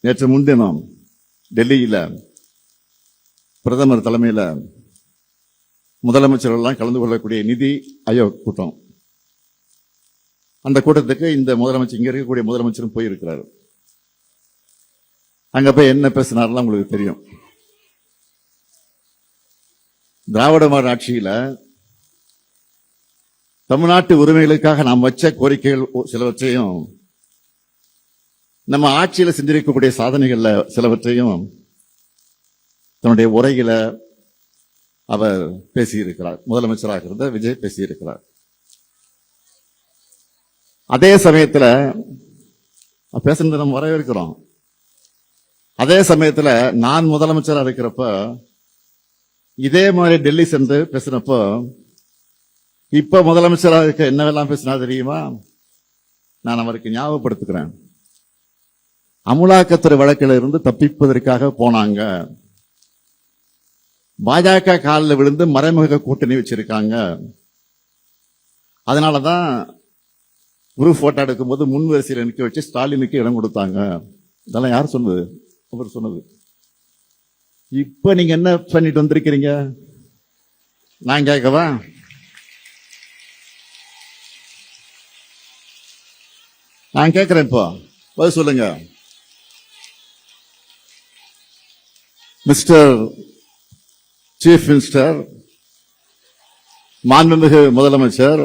நேற்று முன்தினம் டெல்லியில பிரதமர் தலைமையில முதலமைச்சர்கள் கலந்து கொள்ளக்கூடிய நிதி ஆயோக் கூட்டம். அந்த கூட்டத்துக்கு இந்த முதலமைச்சர், இங்க இருக்கக்கூடிய முதலமைச்சரும் போயிருக்கிறார். அங்க போய் என்ன பேசினார்லாம் உங்களுக்கு தெரியும். திராவிட மாடல் ஆட்சியில தமிழ்நாட்டு உரிமைகளுக்காக நாம் வச்ச கோரிக்கைகள் சிலவற்றையும், நம்ம ஆட்சியில செஞ்சிருக்கக்கூடிய சாதனைகள்ல சிலவற்றையும் தன்னுடைய உரையில அவர் பேசியிருக்கிறார். முதலமைச்சராக இருந்த விஜய் பேசியிருக்கிறார். அதே சமயத்தில் பேசுனது நம்ம வரவேற்கிறோம். அதே சமயத்தில் நான் முதலமைச்சராக இருக்கிறப்ப இதே மாதிரி டெல்லி சென்று பேசினப்போ இப்ப முதலமைச்சராக இருக்க என்னவெல்லாம் பேசினா தெரியுமா? நான் அவருக்கு ஞாபகப்படுத்துகிறேன். அமலாக்கத்துறை வழக்கில் இருந்து தப்பிப்பதற்காக போனாங்க. பாஜக காலில் விழுந்து மறைமுக கூட்டணி வச்சிருக்காங்க. அதனாலதான் குரூப் போட்டோ எடுக்கும் போது முன் வரிசையில் நிற்க வச்சு ஸ்டாலினுக்கு இடம் கொடுத்தாங்க. இதெல்லாம் யார் சொன்னது? அவர் சொன்னது. இப்ப நீங்க என்ன பண்ணிட்டு வந்திருக்கிறீங்க? நான் கேட்கவா? நான் கேட்கிறேன். இப்போ பதில் சொல்லுங்க. மிஸ்டர் சீஃப் மினிஸ்டர், மாண்புமிகு முதலமைச்சர்,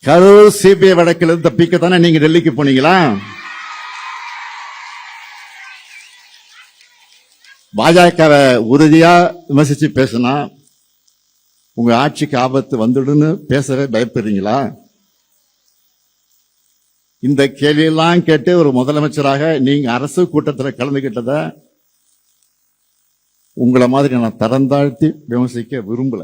கரூர் சிபிஐ வழக்கிலிருந்து தப்பிக்கத்தானே நீங்க டெல்லிக்கு போனீங்களா? பாஜகவை உறுதியா விமர்சிச்சு பேசினா உங்க ஆட்சிக்கு ஆபத்து வந்துடுன்னு பேசவே பயப்படுறீங்களா? இந்த கேள்வியெல்லாம் கேட்டு ஒரு முதலமைச்சராக நீங்க அரசு கூட்டத்தில் கலந்துகிட்டத உங்களை மாதிரி நான் தரம் தாழ்த்தி விமர்சிக்க விரும்பல.